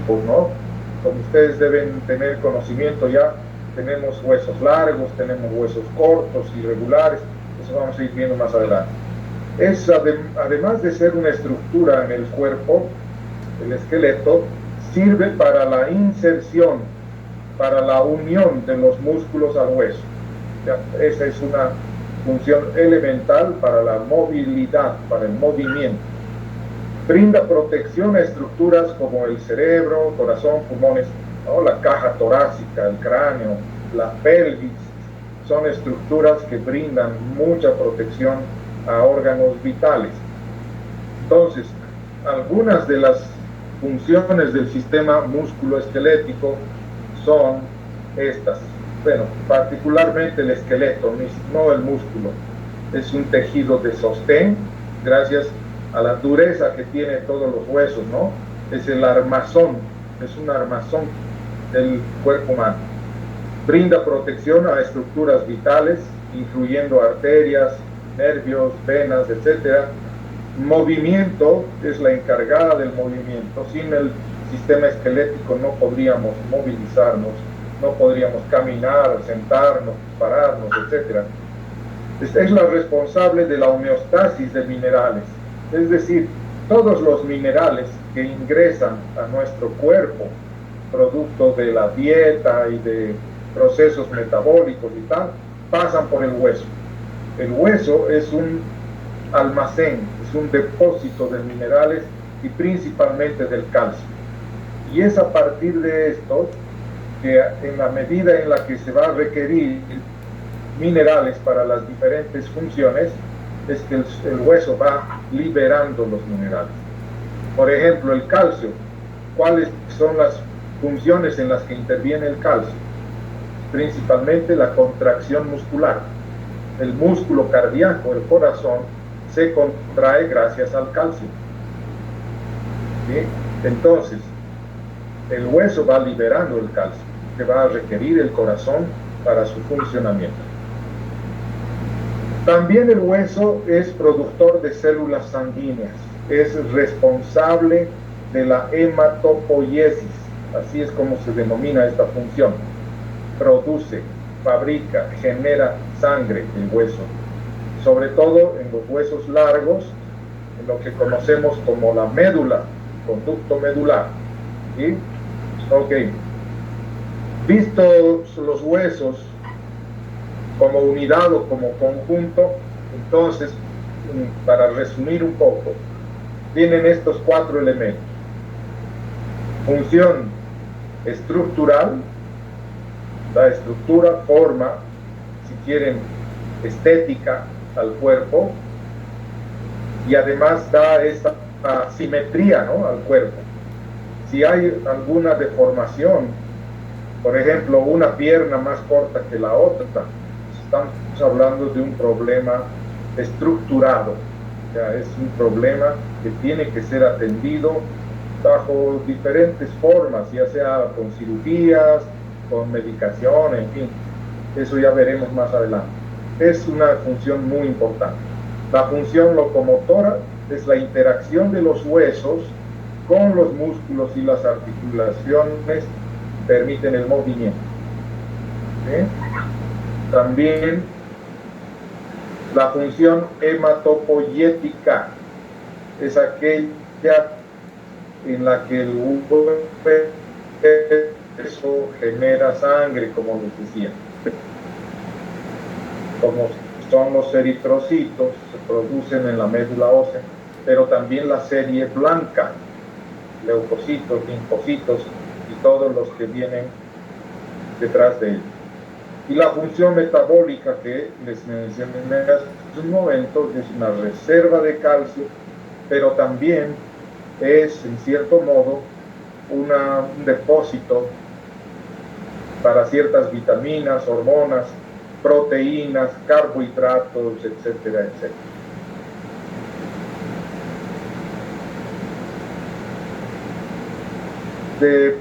tipos, ¿no? Como ustedes deben tener conocimiento ya, tenemos huesos largos, tenemos huesos cortos, irregulares, eso vamos a ir viendo más adelante. Además de ser una estructura en el cuerpo, el esqueleto sirve para la inserción, para la unión de los músculos al hueso. ¿Ya? Esa es una función elemental para la movilidad, para el movimiento. Brinda protección a estructuras como el cerebro, corazón, pulmones, ¿no? La caja torácica, el cráneo, la pelvis, son estructuras que brindan mucha protección a órganos vitales. Entonces, algunas de las funciones del sistema músculo-esquelético son estas. Bueno, particularmente el esqueleto, no el músculo. Es un tejido de sostén, gracias a la dureza que tiene todos los huesos, ¿no? Es el armazón, es un armazón del cuerpo humano. Brinda protección a estructuras vitales, incluyendo arterias, nervios, venas, etc. Movimiento, es la encargada del movimiento. Sin el sistema esquelético no podríamos movilizarnos, no podríamos caminar, sentarnos, pararnos, etc. Es la responsable de la homeostasis de minerales, es decir, todos los minerales que ingresan a nuestro cuerpo, producto de la dieta y de procesos metabólicos y tal, pasan por el hueso. El hueso es un almacén, es un depósito de minerales y principalmente del calcio. Y es a partir de esto que en la medida en la que se va a requerir minerales para las diferentes funciones, es que el hueso va liberando los minerales. Por ejemplo, el calcio. ¿Cuáles son las funciones en las que interviene el calcio? Principalmente la contracción muscular. El músculo cardíaco, el corazón, se contrae gracias al calcio. ¿Sí? Entonces, el hueso va liberando el calcio que va a requerir el corazón para su funcionamiento. También el hueso es productor de células sanguíneas, es responsable de la hematopoiesis, así es como se denomina esta función. Produce, fabrica, genera sangre el hueso, sobre todo en los huesos largos, en lo que conocemos como la médula, conducto medular. ¿Sí? Ok. Vistos los huesos como unidad o como conjunto, entonces, para resumir un poco, tienen estos 4 elementos. Función estructural, la estructura, forma, si quieren, estética al cuerpo, y además da esta simetría, ¿no?, al cuerpo. Si hay alguna deformación, por ejemplo, una pierna más corta que la otra, estamos hablando de un problema estructurado, ya es un problema que tiene que ser atendido bajo diferentes formas, ya sea con cirugías, con medicación, en fin, eso ya veremos más adelante. Es una función muy importante. La función locomotora es la interacción de los huesos con los músculos y las articulaciones permiten el movimiento. ¿Sí? También la función hematopoyética es aquella en la que el hueso genera sangre, como les decía. Como son los eritrocitos, se producen en la médula ósea, pero también la serie blanca, leucocitos, linfocitos y todos los que vienen detrás de él. Y la función metabólica que les mencioné hace un momento es una reserva de calcio, pero también es, en cierto modo, un depósito para ciertas vitaminas, hormonas, proteínas, carbohidratos, etcétera, etcétera.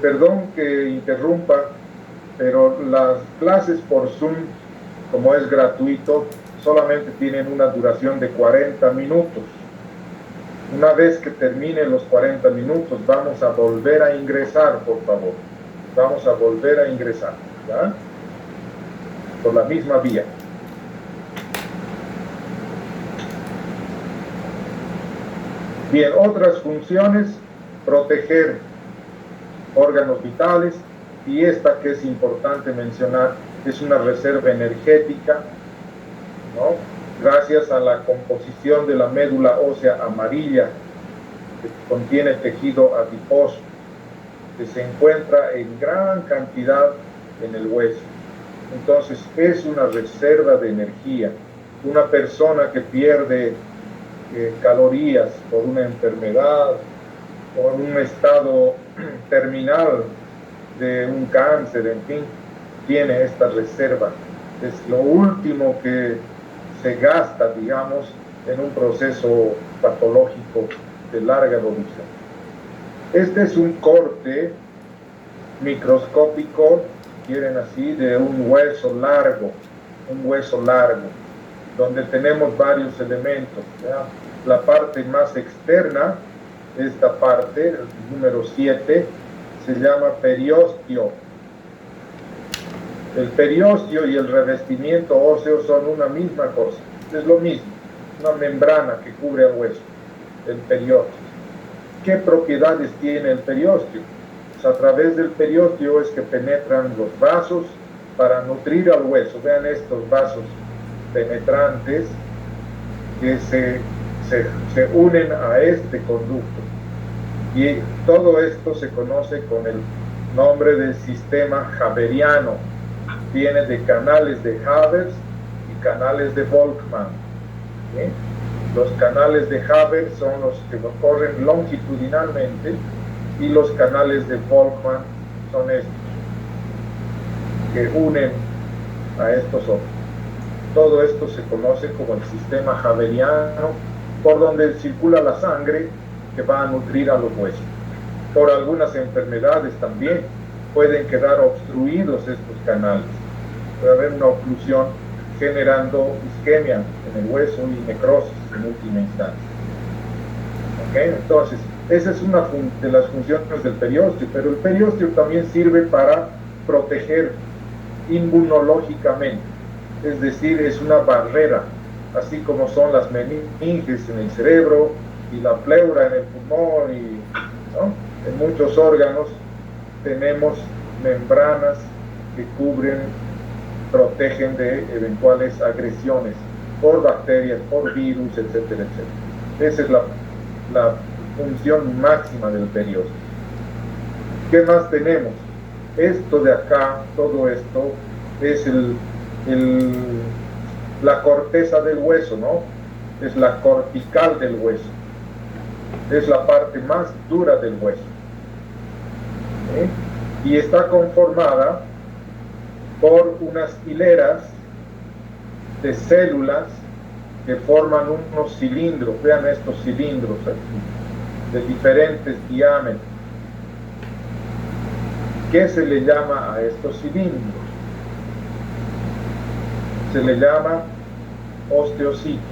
Perdón que interrumpa, pero las clases por Zoom, como es gratuito, solamente tienen una duración de 40 minutos. Una vez que termine los 40 minutos, vamos a volver a ingresar, por favor. Vamos a volver a ingresar, ¿ya? Por la misma vía. Bien, otras funciones, proteger órganos vitales, y esta que es importante mencionar, es una reserva energética, ¿no? Gracias a la composición de la médula ósea amarilla, que contiene tejido adiposo, que se encuentra en gran cantidad en el hueso. Entonces, es una reserva de energía. Una persona que pierde calorías por una enfermedad o en un estado terminal de un cáncer, en fin, tiene esta reserva. Es lo último que se gasta, digamos, en un proceso patológico de larga duración. Este es un corte microscópico, quieren así, de un hueso largo, donde tenemos varios elementos, ¿ya? La parte más externa, esta parte, el número 7, se llama periósteo. El periósteo y el revestimiento óseo son una misma cosa, es lo mismo, una membrana que cubre al hueso, el periósteo. ¿Qué propiedades tiene el periósteo? Pues a través del periósteo es que penetran los vasos para nutrir al hueso. Vean estos vasos penetrantes que se unen a este conducto. Y todo esto se conoce con el nombre del sistema Haberiano. Viene de canales de Haber y canales de Volkmann. ¿Sí? Los canales de Haber son los que corren longitudinalmente y los canales de Volkmann son estos, que unen a estos otros. Todo esto se conoce como el sistema Haberiano, por donde circula la sangre que va a nutrir a los huesos. Por algunas enfermedades también pueden quedar obstruidos estos canales. Puede haber una oclusión generando isquemia en el hueso y necrosis en última instancia. ¿Okay? Entonces, esa es una de las funciones del periósteo, pero el periósteo también sirve para proteger inmunológicamente, es decir, es una barrera, así como son las meninges en el cerebro y la pleura en el pulmón, y ¿no? En muchos órganos tenemos membranas que cubren, protegen de eventuales agresiones por bacterias, por virus, etcétera, etcétera. Esa es la función máxima del periósteo. ¿Qué más tenemos? Esto de acá, todo esto, es la corteza del hueso, ¿no? Es la cortical del hueso. Es la parte más dura del hueso. ¿Sí? Y está conformada por unas hileras de células que forman unos cilindros. Vean estos cilindros aquí, de diferentes diámetros. ¿Qué se le llama a estos cilindros? Se le llama osteocitos.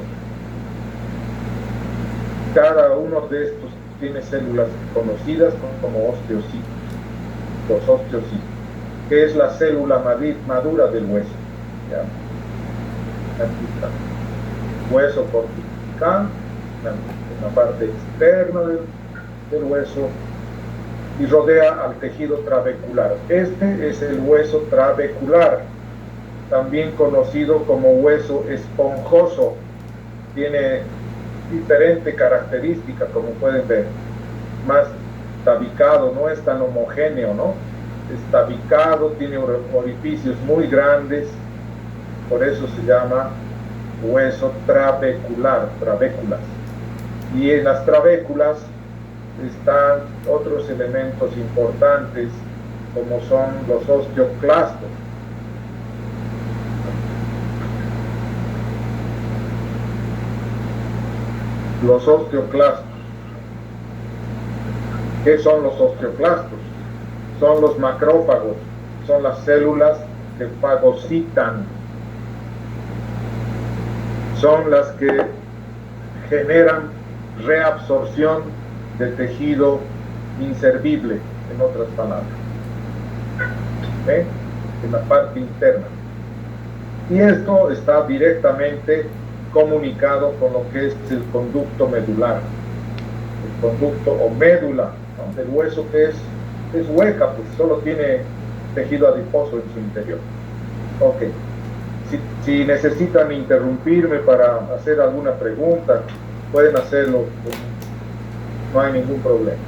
Cada uno de estos tiene células conocidas como osteocitos. Los osteocitos, que es la célula madura del hueso. ¿Ya? Aquí está. Hueso cortical, en la parte externa del hueso, y rodea al tejido trabecular. Este es el hueso trabecular, también conocido como hueso esponjoso. Tiene diferente característica, como pueden ver, más tabicado, no es tan homogéneo, ¿no? Es tabicado, tiene orificios muy grandes, por eso se llama hueso trabecular, trabéculas. Y en las trabéculas están otros elementos importantes, como son los osteoclastos. Los osteoclastos. ¿Qué son los osteoclastos? Son los macrófagos, son las células que fagocitan, son las que generan reabsorción de tejido inservible, en otras palabras, en la parte interna. Y esto está directamente comunicado con lo que es el conducto medular, el conducto o médula, ¿no?, del hueso, que es hueca, pues solo tiene tejido adiposo en su interior. Ok. Si necesitan interrumpirme para hacer alguna pregunta, pueden hacerlo, pues, no hay ningún problema.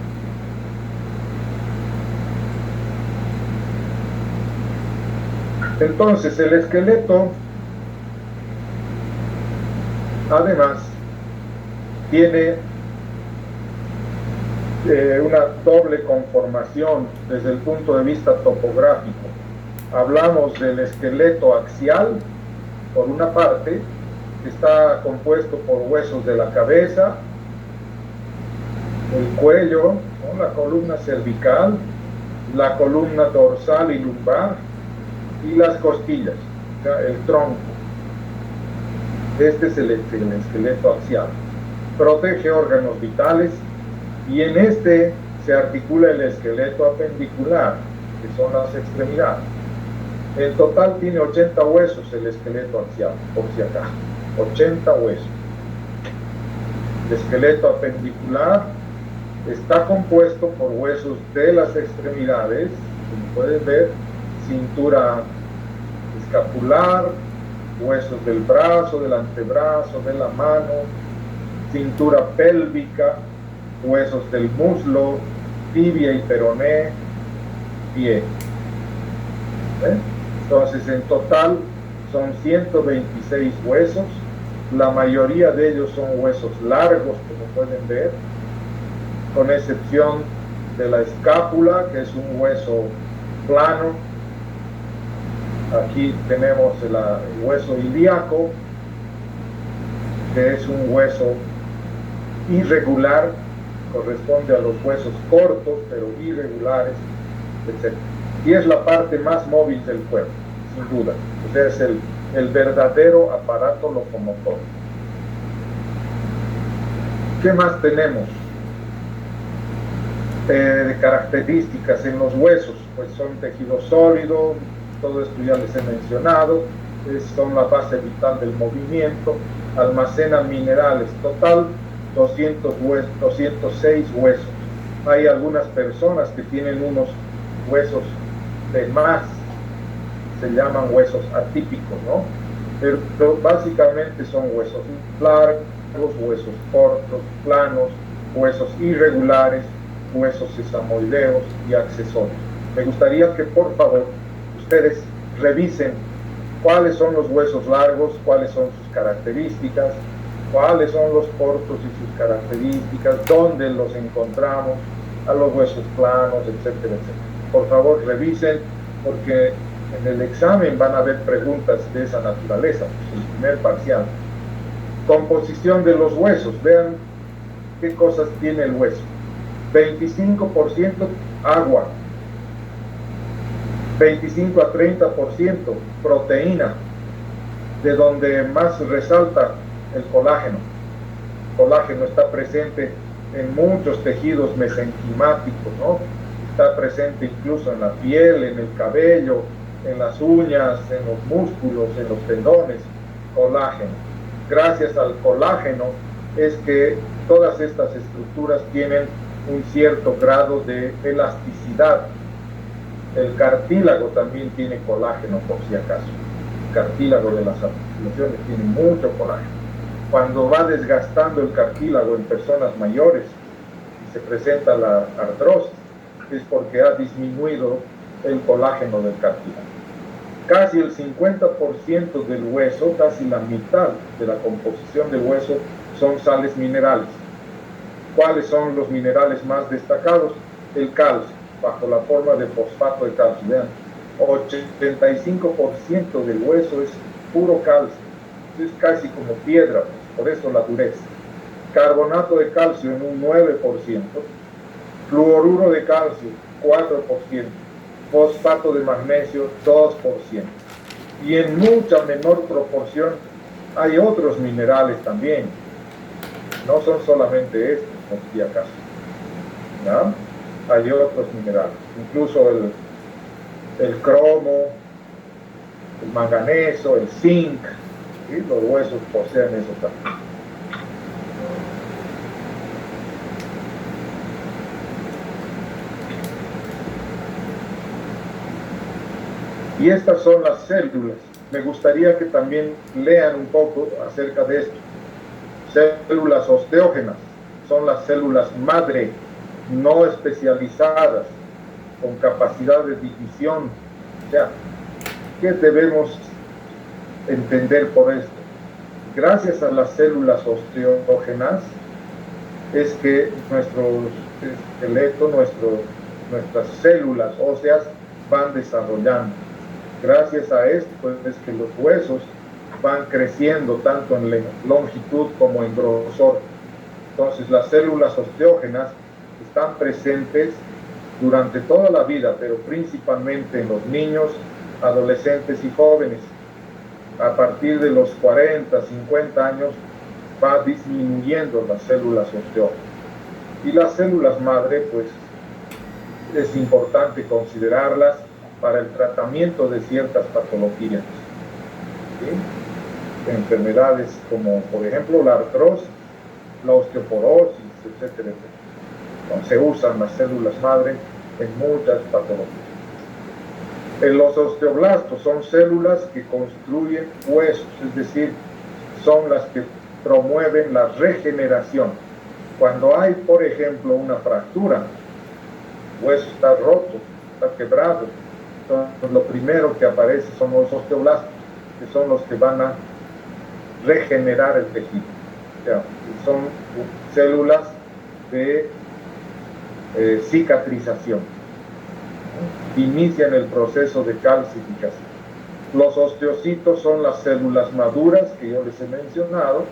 Entonces, el esqueleto, además, tiene una doble conformación desde el punto de vista topográfico. Hablamos del esqueleto axial, por una parte, que está compuesto por huesos de la cabeza, el cuello, ¿no?, la columna cervical, la columna dorsal y lumbar, y las costillas, o sea, el tronco. Este es el esqueleto axial. Protege órganos vitales, y en este se articula el esqueleto apendicular, que son las extremidades. En total tiene 80 huesos el esqueleto axial, por si acaso. 80 huesos. El esqueleto apendicular está compuesto por huesos de las extremidades, como pueden ver, cintura escapular, huesos del brazo, del antebrazo, de la mano, cintura pélvica, huesos del muslo, tibia y peroné, pie. Entonces, en total son 126 huesos. La mayoría de ellos son huesos largos, como pueden ver, con excepción de la escápula, que es un hueso plano. Aquí tenemos el hueso ilíaco, que es un hueso irregular, corresponde a los huesos cortos, pero irregulares, etc. Y es la parte más móvil del cuerpo, sin duda. O sea, es el verdadero aparato locomotor. ¿Qué más tenemos de características en los huesos? Pues son tejido sólido, todo esto ya les he mencionado, son la base vital del movimiento, almacenan minerales, total 206 huesos. Hay algunas personas que tienen unos huesos de más, se llaman huesos atípicos, ¿no? Pero básicamente son huesos largos, huesos cortos, planos, huesos irregulares, huesos sesamoideos y accesorios. Me gustaría que por favor ustedes revisen cuáles son los huesos largos, cuáles son sus características, cuáles son los cortos y sus características, dónde los encontramos, a los huesos planos, etcétera, etcétera. Por favor, revisen, porque en el examen van a haber preguntas de esa naturaleza, pues, el primer parcial. Composición de los huesos, vean qué cosas tiene el hueso. 25% agua, 25 a 30% proteína, de donde más resalta el colágeno. El colágeno está presente en muchos tejidos mesenquimáticos, ¿no? Está presente incluso en la piel, en el cabello, en las uñas, en los músculos, en los tendones. Colágeno. Gracias al colágeno es que todas estas estructuras tienen un cierto grado de elasticidad. El cartílago también tiene colágeno, por si acaso. El cartílago de las articulaciones tiene mucho colágeno. Cuando va desgastando el cartílago en personas mayores y se presenta la artrosis, es porque ha disminuido el colágeno del cartílago. Casi el 50% del hueso, casi la mitad de la composición del hueso, son sales minerales. ¿Cuáles son los minerales más destacados? El calcio, bajo la forma de fosfato de calcio. Vean, 85% del hueso es puro calcio, es casi como piedra, por eso la dureza. Carbonato de calcio en un 9%, fluoruro de calcio 4%, fosfato de magnesio 2%, y en mucha menor proporción hay otros minerales también. No son solamente estos, por si acaso. ¿No? Hay otros minerales, incluso el cromo, el manganeso, el zinc, ¿sí? Los huesos poseen eso también. Y estas son las células. Me gustaría que también lean un poco acerca de esto. Células osteógenas son las células madre, no especializadas, con capacidad de división. O sea, ¿qué debemos entender por esto? Gracias a las células osteógenas es que nuestro esqueleto, nuestras células óseas van desarrollando. Gracias a esto pues, es que los huesos van creciendo tanto en longitud como en grosor. Entonces las células osteógenas están presentes durante toda la vida, pero principalmente en los niños, adolescentes y jóvenes. A partir de los 40, 50 años va disminuyendo las células osteógenas. Y las células madre, pues es importante considerarlas para el tratamiento de ciertas patologías, ¿sí? Enfermedades como, por ejemplo, la artrosis, la osteoporosis, etcétera, etcétera. Entonces, se usan las células madre en muchas patologías. Los osteoblastos son células que construyen huesos, es decir, son las que promueven la regeneración. Cuando hay, por ejemplo, una fractura, el hueso está roto, está quebrado, entonces lo primero que aparece son los osteoblastos, que son los que van a regenerar el tejido. O sea, son células de cicatrización. Inician el proceso de calcificación. Los osteocitos son las células maduras que yo les he mencionado,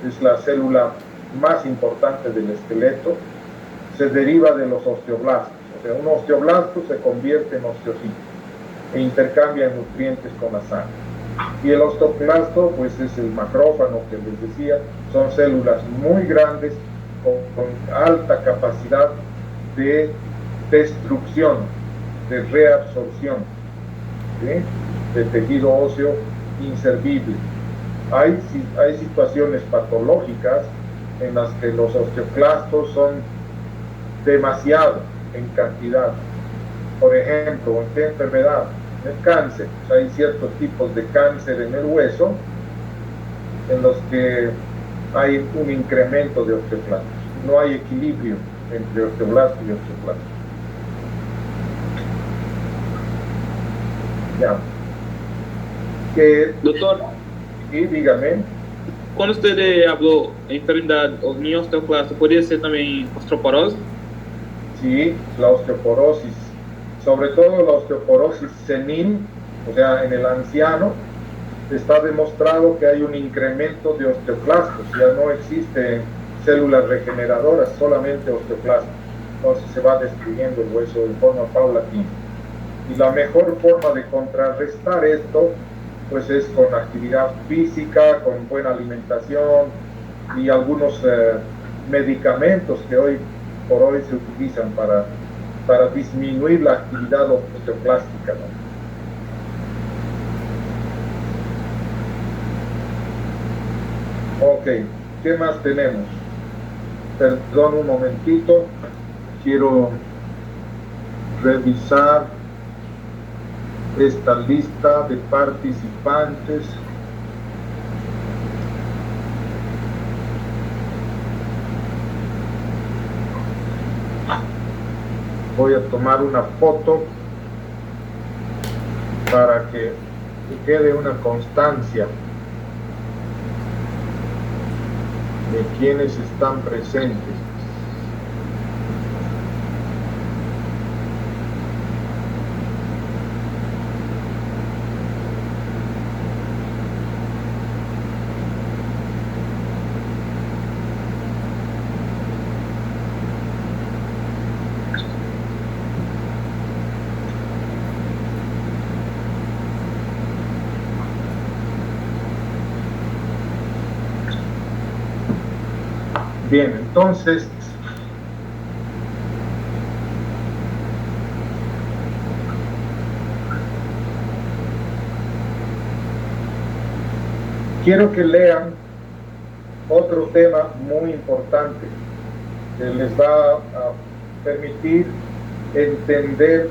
es la célula más importante del esqueleto, se deriva de los osteoblastos. O sea, un osteoblasto se convierte en osteocito e intercambia nutrientes con la sangre. Y el osteoclasto, pues es el macrófago que les decía, son células muy grandes con alta capacidad de destrucción, de reabsorción, ¿sí? De tejido óseo inservible. Hay situaciones patológicas en las que los osteoclastos son demasiado en cantidad. Por ejemplo, ¿en qué enfermedad? En el cáncer. Pues hay ciertos tipos de cáncer en el hueso en los que hay un incremento de osteoclastos. No hay equilibrio entre osteoblasto y osteoclasto. Ya. Doctor, y dígame. quando usted habló de enfermedad ni osteoclasto, ¿podría ser también osteoporosis? Sí, la osteoporosis, sobre todo la osteoporosis senil, o sea, en el anciano, está demostrado que hay un incremento de osteoclastos, ya no existen células regeneradoras, solamente osteoclastos. Entonces se va destruyendo el hueso de forma paulatina. Y la mejor forma de contrarrestar esto, pues es con actividad física, con buena alimentación y algunos medicamentos que hoy por hoy se utilizan para disminuir la actividad osteoclástica, ¿no? Ok, ¿qué más tenemos? Perdón un momentito, quiero revisar esta lista de participantes. Voy a tomar una foto para que quede una constancia de quienes están presentes. Bien, entonces, quiero que lean otro tema muy importante que les va a permitir entender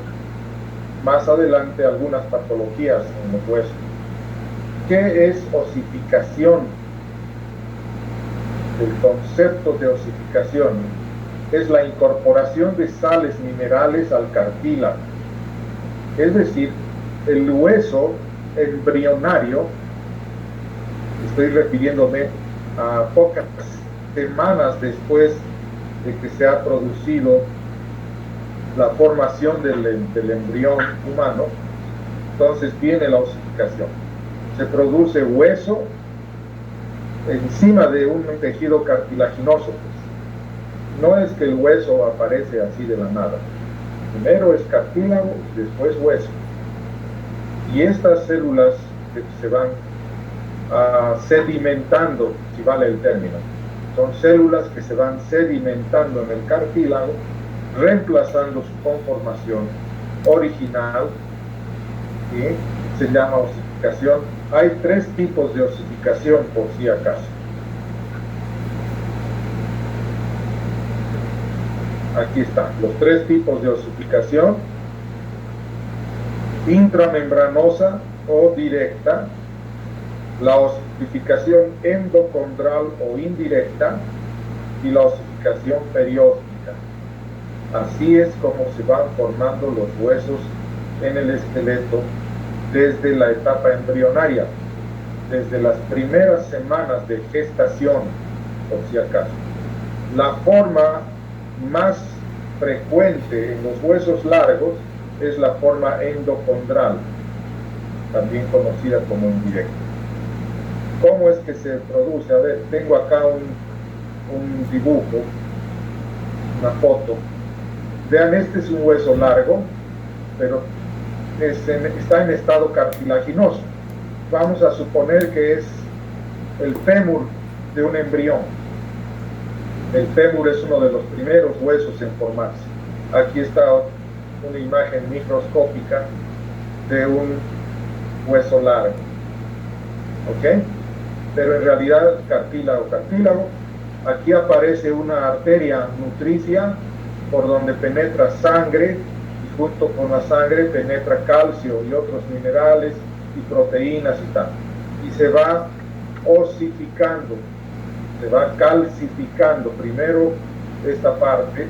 más adelante algunas patologías en los huesos. ¿Qué es osificación? El concepto de osificación es la incorporación de sales minerales al cartílago. Es decir, el hueso embrionario, estoy refiriéndome a pocas semanas después de que se ha producido la formación del embrión humano, entonces viene la osificación. Se produce hueso encima de un tejido cartilaginoso. Pues. No es que el hueso aparece así de la nada. Primero es cartílago, después hueso. Y estas células que se van sedimentando, si vale el término, son células que se van sedimentando en el cartílago, reemplazando su conformación original, y se llama osificación. Hay 3 tipos de osificación, por si acaso. Aquí están los 3 tipos de osificación: intramembranosa o directa, la osificación endocondral o indirecta y la osificación perióstica. Así es como se van formando los huesos en el esqueleto desde la etapa embrionaria, desde las primeras semanas de gestación, por si acaso. La forma más frecuente en los huesos largos es la forma endocondral, también conocida como indirecta. ¿Cómo es que se produce? A ver, tengo acá un dibujo, una foto. Vean, este es un hueso largo, pero está en estado cartilaginoso. Vamos a suponer que es el fémur de un embrión. El fémur es uno de los primeros huesos en formarse. Aquí está una imagen microscópica de un hueso largo. ¿Ok? Pero en realidad cartílago. Aquí aparece una arteria nutricia por donde penetra sangre, y junto con la sangre penetra calcio y otros minerales y proteínas y tal. Y se va osificando, se va calcificando primero esta parte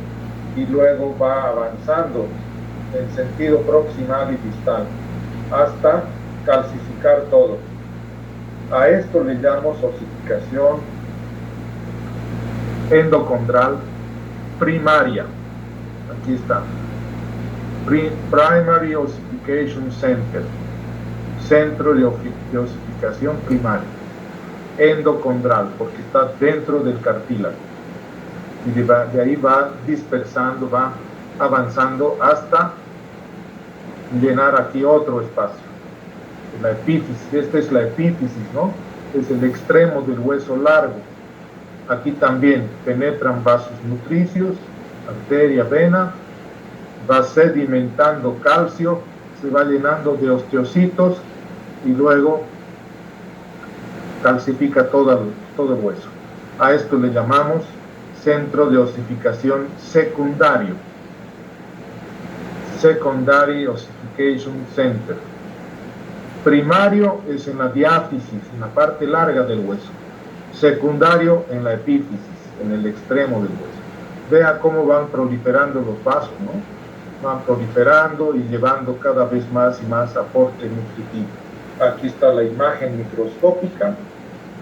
y luego va avanzando en sentido proximal y distal hasta calcificar todo. A esto le llamamos osificación endocondral primaria. Aquí está. Primary Ossification Center. Centro de osificación primaria. Endocondral, porque está dentro del cartílago. Y de ahí va dispersando, va avanzando hasta llenar aquí otro espacio. La epífisis, esta es la epífisis, ¿no? Es el extremo del hueso largo. Aquí también penetran vasos nutricios, arteria, vena, va sedimentando calcio, se va llenando de osteocitos y luego calcifica todo el hueso. A esto le llamamos centro de osificación secundario. Secondary Ossification Center. Primario es en la diáfisis, en la parte larga del hueso. Secundario en la epífisis, en el extremo del hueso. Vea cómo van proliferando los vasos, ¿no? Van proliferando y llevando cada vez más y más aporte nutritivo. Aquí está la imagen microscópica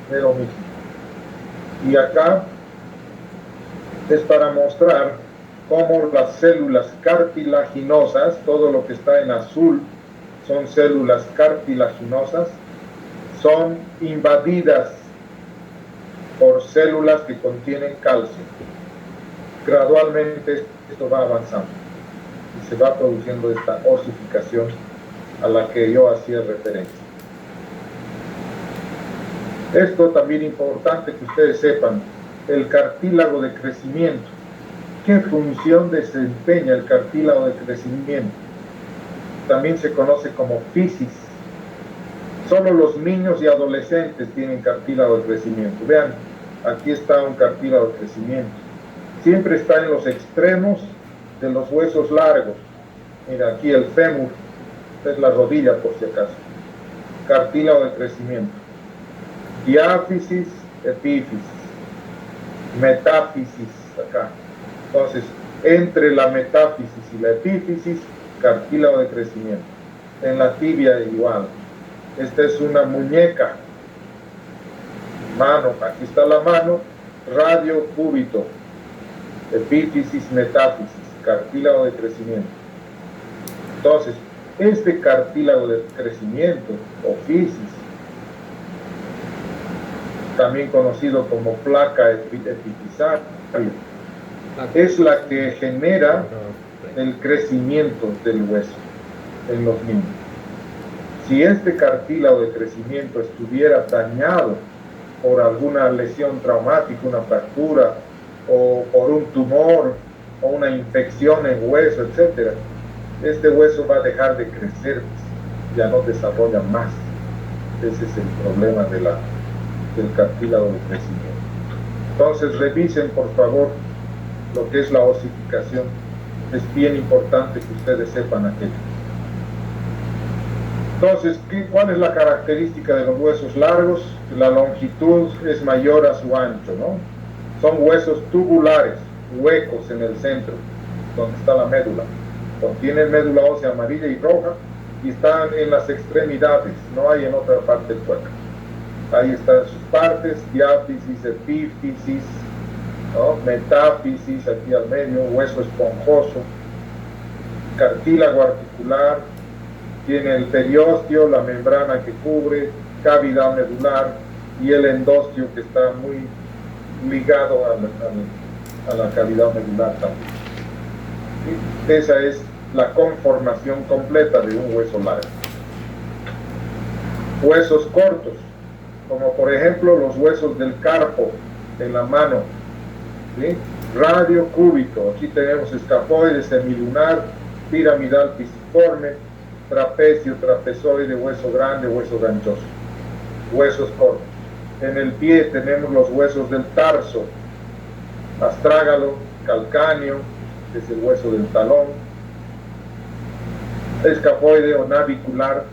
de lo mismo. Y acá es para mostrar cómo las células cartilaginosas, todo lo que está en azul son células cartilaginosas, son invadidas por células que contienen calcio. Gradualmente esto va avanzando y se va produciendo esta osificación a la que yo hacía referencia. Esto también es importante que ustedes sepan. el cartílago de crecimiento. ¿Qué función desempeña el cartílago de crecimiento? También se conoce como fisis. Solo los niños y adolescentes tienen cartílago de crecimiento. Vean, aquí está un cartílago de crecimiento. Siempre está en los extremos de los huesos largos. Mira, aquí el fémur, esta es la rodilla por si acaso. Cartílago de crecimiento. Diáfisis, epífisis, metáfisis, acá. Entonces, entre la metáfisis y la epífisis, cartílago de crecimiento. En la tibia igual. Esta es una muñeca. Mano, aquí está la mano, radio cúbito, epífisis, metáfisis, cartílago de crecimiento. Entonces, este cartílago de crecimiento, o fisis, también conocido como placa epifisaria, es la que genera el crecimiento del hueso en los niños. Si este cartílago de crecimiento estuviera dañado por alguna lesión traumática, una fractura, o por un tumor, o una infección en hueso, etc., este hueso va a dejar de crecer, ya no desarrolla más. Ese es el problema del cartílago de crecimiento. Entonces, revisen por favor lo que es la osificación. Es bien importante que ustedes sepan aquello. Entonces, ¿cuál es la característica de los huesos largos? La longitud es mayor a su ancho, ¿no? Son huesos tubulares, huecos en el centro, donde está la médula. Contienen médula ósea amarilla y roja y están en las extremidades, no hay en otra parte del cuerpo. Ahí están sus partes, diáfisis, epífisis, ¿no? Metáfisis, aquí al medio, hueso esponjoso, cartílago articular, tiene el periósteo, la membrana que cubre, cavidad medular y el endostio que está muy ligado a la cavidad medular también. ¿Sí? Esa es la conformación completa de un hueso largo. Huesos cortos, como por ejemplo los huesos del carpo en la mano, ¿sí? Radio cúbito, aquí tenemos escafoide, semilunar, piramidal pisiforme, trapecio, trapezoide, hueso grande, hueso ganchoso. Huesos cortos. En el pie tenemos los huesos del tarso, astrágalo, calcáneo, que es el hueso del talón, escafoide o navicular,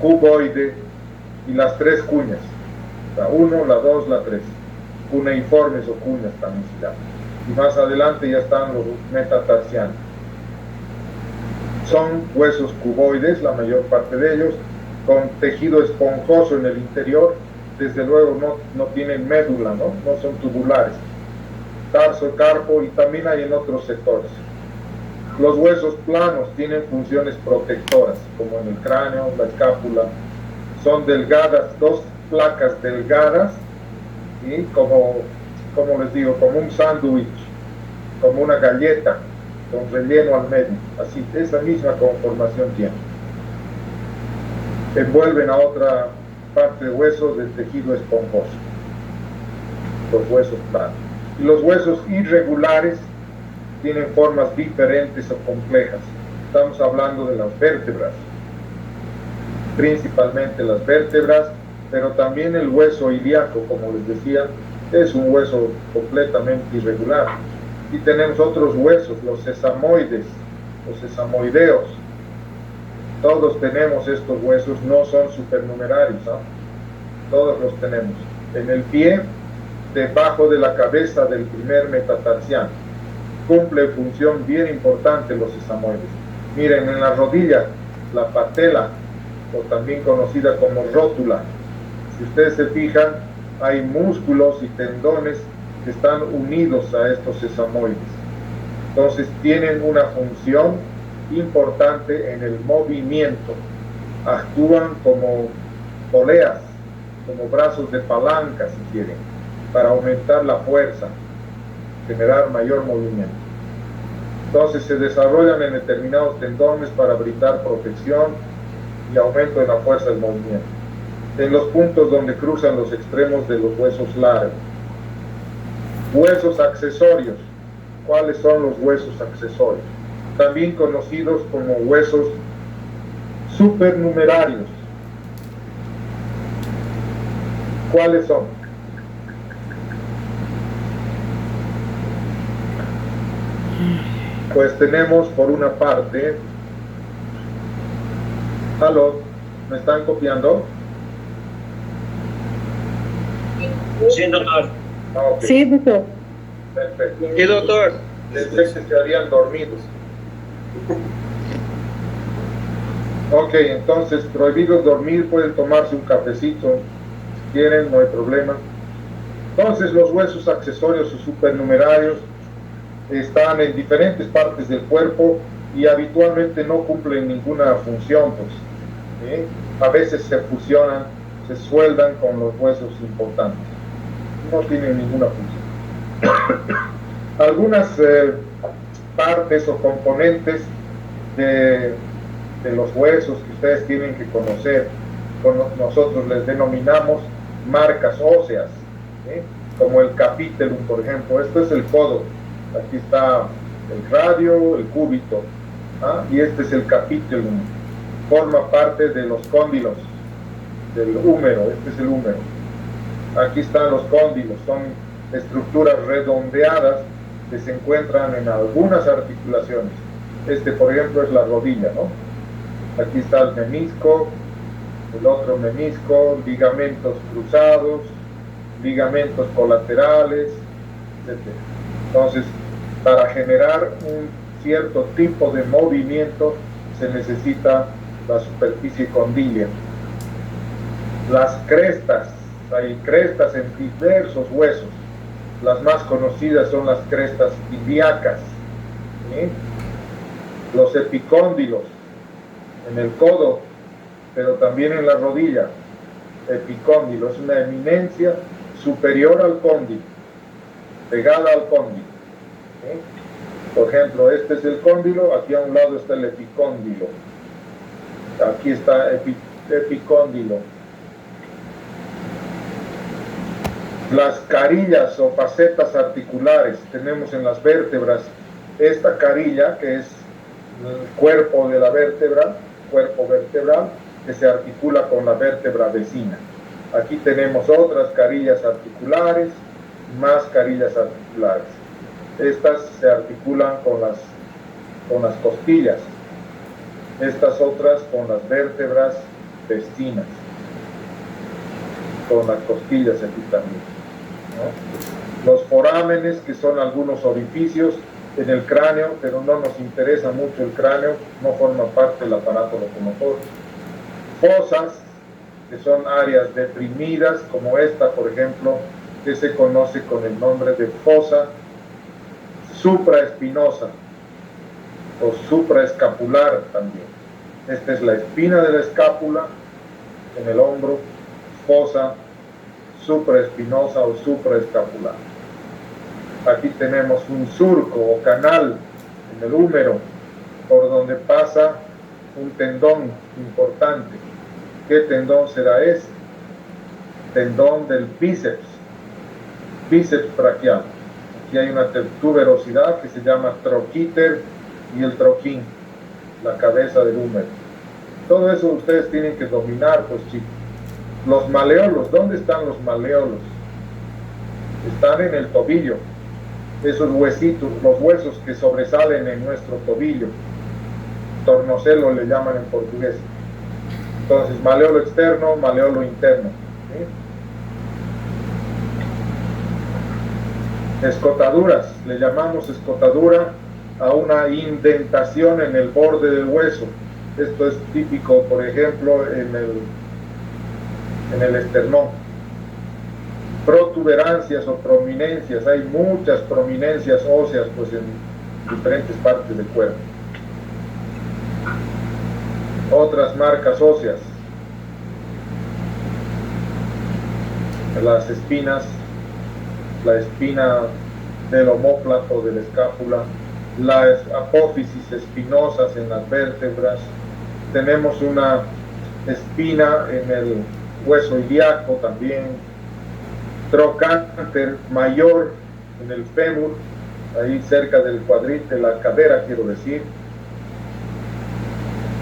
cuboide y las tres cuñas, la 1, la 2, la 3, cuneiformes o cuñas también se llaman. Y más adelante ya están los metatarsianos. Son huesos cuboides, la mayor parte de ellos, con tejido esponjoso en el interior. Desde luego no tienen médula, ¿no? No son tubulares. Tarso, carpo y también hay en otros sectores. Los huesos planos tienen funciones protectoras, como en el cráneo, la escápula. Son delgadas, dos placas delgadas, y como les digo, como un sándwich, como una galleta, con relleno al medio. Así, esa misma conformación tiene. Envuelven a otra parte de hueso del tejido esponjoso, los huesos planos. Y los huesos irregulares tienen formas diferentes o complejas. Estamos hablando de las vértebras, principalmente las vértebras, pero también el hueso ilíaco, como les decía, es un hueso completamente irregular. Y tenemos otros huesos, los sesamoides, los sesamoideos. Todos tenemos estos huesos, no son supernumerarios, ¿no? Todos los tenemos. En el pie, debajo de la cabeza del primer metatarsiano. Cumple función bien importante los sesamoides. Miren, en la rodilla, la patela, o también conocida como rótula. Si ustedes se fijan, hay músculos y tendones que están unidos a estos sesamoides. Entonces tienen una función importante en el movimiento. Actúan como poleas, como brazos de palanca, si quieren, para aumentar la fuerza, generar mayor movimiento. Entonces se desarrollan en determinados tendones para brindar protección y aumento de la fuerza del movimiento, en los puntos donde cruzan los extremos de los huesos largos. Huesos accesorios. ¿Cuáles son los huesos accesorios? También conocidos como huesos supernumerarios. ¿Cuáles son? Pues tenemos por una parte, ¿aló? ¿Me están copiando? Sí, doctor. Okay. Sí, doctor. Perfecto. Sí, doctor. Pensé que se habían dormido. Ok, entonces, prohibido dormir, pueden tomarse un cafecito, si quieren, no hay problema. Entonces, los huesos accesorios o supernumerarios están en diferentes partes del cuerpo y habitualmente no cumplen ninguna función, pues, ¿sí? A veces se fusionan, se sueldan con los huesos importantes. No tienen ninguna función. Algunas partes o componentes de los huesos que ustedes tienen que conocer, nosotros les denominamos marcas óseas, ¿sí? Como el capitulum, por ejemplo. Esto es el codo. Aquí está el radio, el cúbito, ¿ah? Y este es el capitulum. Forma parte de los cóndilos, del húmero. Este es el húmero. Aquí están los cóndilos. Son estructuras redondeadas que se encuentran en algunas articulaciones. Este, por ejemplo, es la rodilla, ¿no? Aquí está el menisco, el otro menisco, ligamentos cruzados, ligamentos colaterales, etc. Entonces, para generar un cierto tipo de movimiento se necesita la superficie condilia. Las crestas, hay crestas en diversos huesos. Las más conocidas son las crestas ilíacas, ¿sí? Los epicóndilos en el codo, pero también en la rodilla. Epicóndilo es una eminencia superior al cóndilo, pegada al cóndilo, ¿sí? Por ejemplo, este es el cóndilo, aquí a un lado está el epicóndilo, aquí está epicóndilo. Las carillas o facetas articulares tenemos en las vértebras esta carilla que es el cuerpo de la vértebra, cuerpo vertebral, que se articula con la vértebra vecina. Aquí tenemos otras carillas articulares, más carillas articulares. Estas se articulan con las costillas, estas otras con las vértebras vecinas, con las costillas aquí también, ¿no? Los forámenes, que son algunos orificios en el cráneo, pero no nos interesa mucho el cráneo, no forma parte del aparato locomotor. Fosas, que son áreas deprimidas, como esta, por ejemplo, que se conoce con el nombre de fosa supraespinosa o supraescapular también. Esta es la espina de la escápula en el hombro, fosa supraespinosa o supraescapular. Aquí tenemos un surco o canal en el húmero por donde pasa un tendón importante. ¿Qué tendón será ese? Tendón del bíceps, bíceps braquial. Aquí hay una tuberosidad que se llama troquíter y el troquín, la cabeza del húmero. Todo eso ustedes tienen que dominar, pues, chicos. Los maleolos, ¿dónde están los maleolos? Están en el tobillo. Esos huesitos, los huesos que sobresalen en nuestro tobillo, tornozelo le llaman en portugués. Entonces, maleolo externo, maleolo interno, ¿sí? Escotaduras, le llamamos escotadura a una indentación en el borde del hueso. Esto es típico, por ejemplo, en el esternón. Protuberancias o prominencias, hay muchas prominencias óseas, pues, en diferentes partes del cuerpo. Otras marcas óseas, las espinas, la espina del omóplato de la escápula, las apófisis espinosas en las vértebras. Tenemos una espina en el hueso ilíaco también, trocánter mayor en el fémur, ahí cerca del cuadril de la cadera, quiero decir.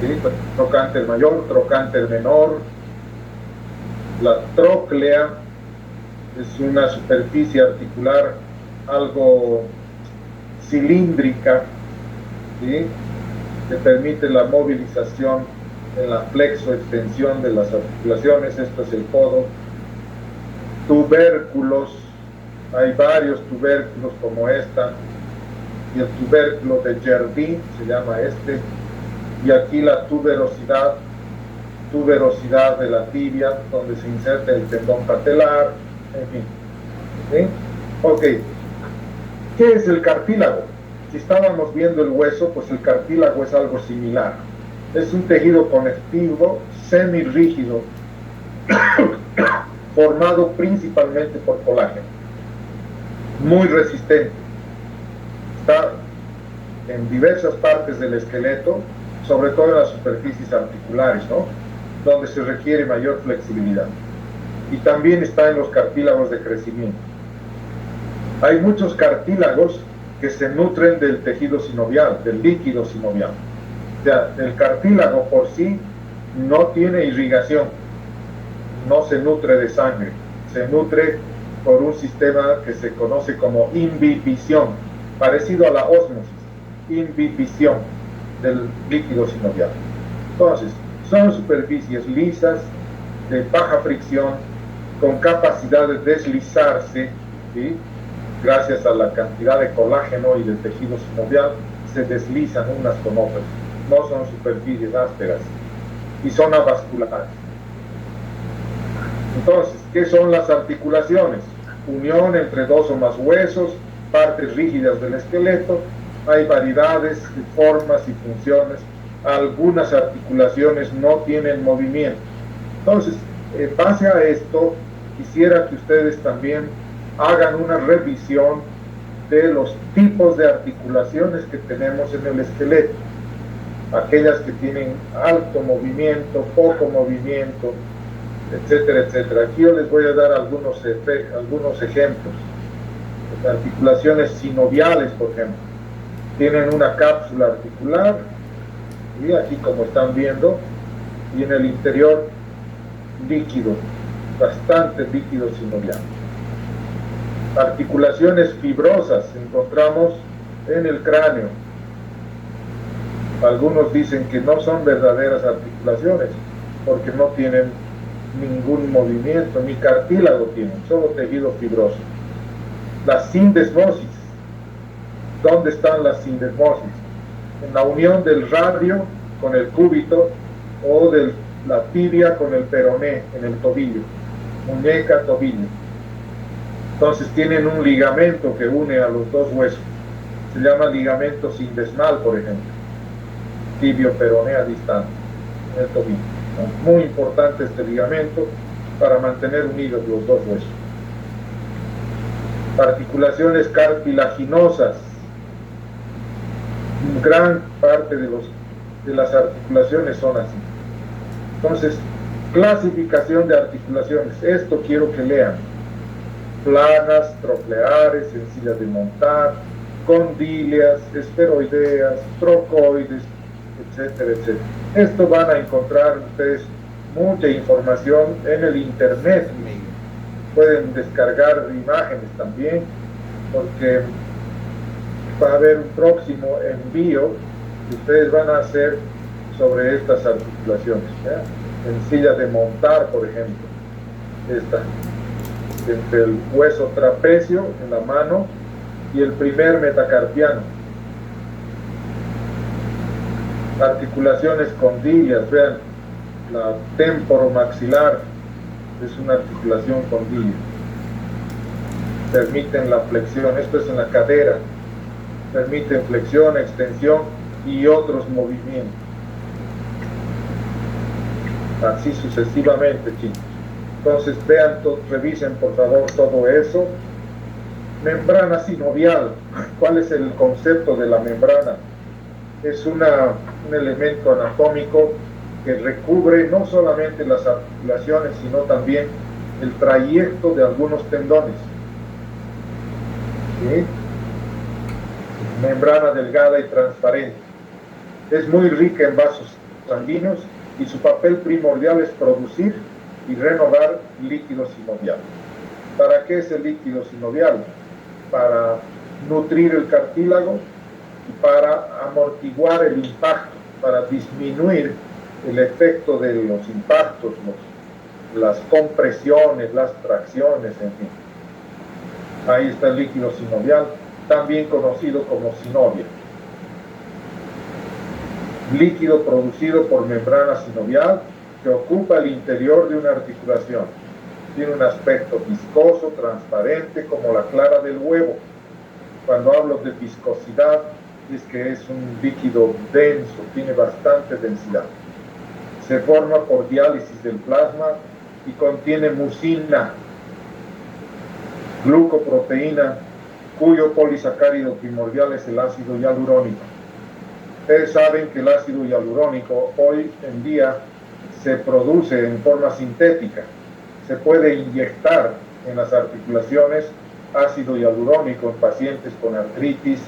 ¿Sí? Trocánter mayor, trocánter menor. La tróclea es una superficie articular algo cilíndrica, ¿sí? Que permite la movilización en la flexoextensión de las articulaciones. Esto es el codo. Tubérculos, hay varios tubérculos como esta, y el tubérculo de Jardín se llama este, y aquí la tuberosidad de la tibia, donde se inserta el tendón patelar, en fin. ¿Sí? Ok, ¿qué es el cartílago? Si estábamos viendo el hueso, pues el cartílago es algo similar. Es un tejido conectivo semirrígido formado principalmente por colágeno, muy resistente. Está en diversas partes del esqueleto, sobre todo en las superficies articulares, ¿no? Donde se requiere mayor flexibilidad. Y también está en los cartílagos de crecimiento. Hay muchos cartílagos que se nutren del tejido sinovial, del líquido sinovial. O sea, el cartílago por sí no tiene irrigación, no se nutre de sangre, se nutre por un sistema que se conoce como imbibición, parecido a la ósmosis, imbibición del líquido sinovial. Entonces, son superficies lisas, de baja fricción, con capacidad de deslizarse, ¿sí? Gracias a la cantidad de colágeno y de tejido sinovial, se deslizan unas con otras. No son superficies ásperas y son avasculares. Entonces, ¿qué son las articulaciones? Unión entre dos o más huesos, partes rígidas del esqueleto. Hay variedades de formas y funciones. Algunas articulaciones no tienen movimiento. Entonces, en base a esto, quisiera que ustedes también hagan una revisión de los tipos de articulaciones que tenemos en el esqueleto. Aquellas que tienen alto movimiento, poco movimiento, etcétera, etcétera. Aquí yo les voy a dar algunos ejemplos. Las articulaciones sinoviales, por ejemplo, tienen una cápsula articular, y aquí como están viendo, y en el interior líquido, bastante líquido sinovial. Articulaciones fibrosas encontramos en el cráneo. Algunos dicen que no son verdaderas articulaciones porque no tienen ningún movimiento, ni cartílago tienen, solo tejido fibroso. La sindesmosis. ¿Dónde están las sindesmosis? En la unión del radio con el cúbito o de la tibia con el peroné en el tobillo, muñeca, tobillo. Entonces tienen un ligamento que une a los dos huesos. Se llama ligamento sindesmal, por ejemplo. Tibio peroné a distancia en el tobillo. Muy importante este ligamento para mantener unidos los dos huesos. Articulaciones cartilaginosas. Gran parte de las articulaciones son así. Entonces, clasificación de articulaciones. Esto quiero que lean. Planas, trocleares, sencillas de montar, condíleas, esferoideas, trocoides, etcétera, etcétera. Esto van a encontrar ustedes mucha información en el internet. Pueden descargar imágenes también, porque va a haber un próximo envío que ustedes van a hacer sobre estas articulaciones, ¿ya? Sencilla de montar, por ejemplo, esta, entre el hueso trapecio en la mano y el primer metacarpiano. Articulaciones condilias, vean, la temporomaxilar es una articulación condilea. Permiten la flexión, esto es en la cadera, permiten flexión, extensión y otros movimientos. Así sucesivamente, chicos. Entonces vean, revisen por favor todo eso. Membrana sinovial. ¿Cuál es el concepto de la membrana? Es un elemento anatómico que recubre no solamente las articulaciones, sino también el trayecto de algunos tendones. ¿sí? Membrana delgada y transparente. Es muy rica en vasos sanguíneos y su papel primordial es producir y renovar líquido sinovial. ¿Para qué es el líquido sinovial? Para nutrir el cartílago y para amortiguar el impacto, para disminuir el efecto de los impactos, las compresiones, las tracciones, en fin. Ahí está el líquido sinovial, también conocido como sinovia. Líquido producido por membrana sinovial que ocupa el interior de una articulación. Tiene un aspecto viscoso, transparente, como la clara del huevo. Cuando hablo de viscosidad, es que es un líquido denso, tiene bastante densidad. Se forma por diálisis del plasma y contiene mucina, glucoproteína, cuyo polisacárido primordial es el ácido hialurónico. Ustedes saben que el ácido hialurónico hoy en día se produce en forma sintética. Se puede inyectar en las articulaciones ácido hialurónico en pacientes con artritis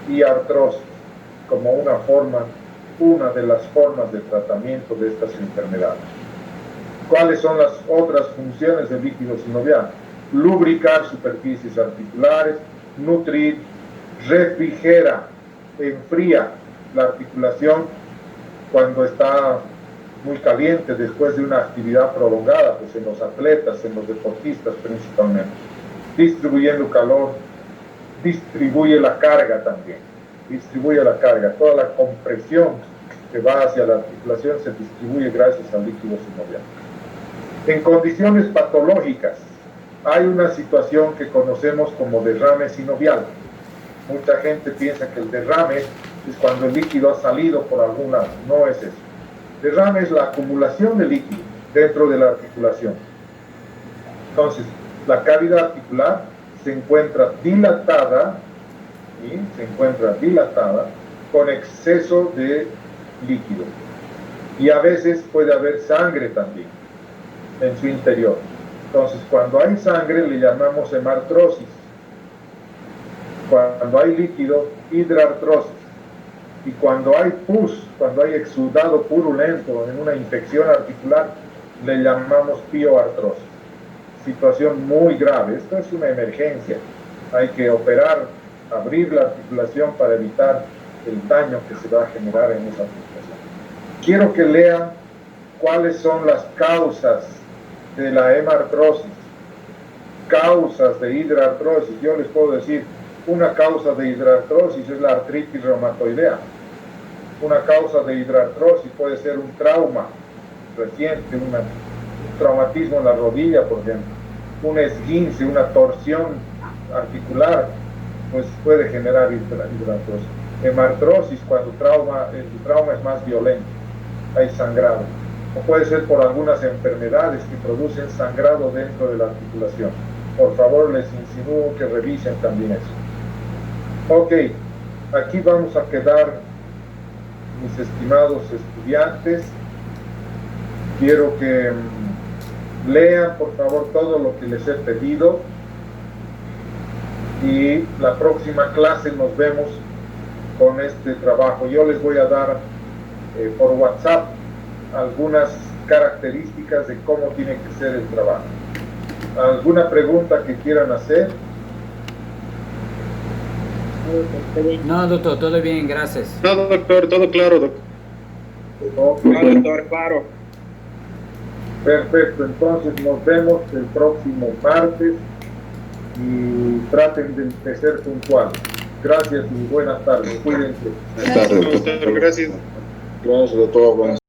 y artrosis como una de las formas de tratamiento de estas enfermedades. ¿Cuáles son las otras funciones del líquido sinovial? Lubricar superficies articulares, nutrir, refrigera, enfría la articulación cuando está muy caliente después de una actividad prolongada, pues en los atletas, en los deportistas principalmente, distribuyendo calor, distribuye la carga también, distribuye la carga, toda la compresión que va hacia la articulación se distribuye gracias al líquido sinovial. En condiciones patológicas hay una situación que conocemos como derrame sinovial. Mucha gente piensa que el derrame es cuando el líquido ha salido por algún lado. No es eso. Derrame es la acumulación de líquido dentro de la articulación. Entonces, la cavidad articular se encuentra dilatada, ¿sí? Se encuentra dilatada con exceso de líquido. Y a veces puede haber sangre también en su interior. Entonces, cuando hay sangre le llamamos hemartrosis. Cuando hay líquido, hidrartrosis. Y cuando hay pus, cuando hay exudado purulento en una infección articular, le llamamos pioartrosis. Situación muy grave. Esto es una emergencia. Hay que operar, abrir la articulación para evitar el daño que se va a generar en esa articulación. Quiero que lean cuáles son las causas de la hemartrosis, causas de hidrartrosis. Yo les puedo decir, una causa de hidrartrosis es la artritis reumatoidea. Una causa de hidrartrosis puede ser un trauma reciente, un traumatismo en la rodilla, por ejemplo, un esguince, una torsión articular, pues puede generar hidrartrosis. Hemartrosis, cuando el trauma es más violento, hay sangrado. O puede ser por algunas enfermedades que producen sangrado dentro de la articulación. Por favor, les insinúo que revisen también eso. Ok, aquí vamos a quedar, mis estimados estudiantes. Quiero que lean, por favor, todo lo que les he pedido. Y la próxima clase nos vemos con este trabajo. Yo les voy a dar por WhatsApp algunas características de cómo tiene que ser el trabajo. ¿Alguna pregunta que quieran hacer? No, doctor, todo bien, gracias. No, doctor, todo claro, doctor. Okay. Claro, doctor, claro. Perfecto, entonces nos vemos el próximo martes y traten de ser puntuales. Gracias y buenas tardes. Cuídense. Buenas tardes, doctor. Gracias. Gracias, doctor. Buenas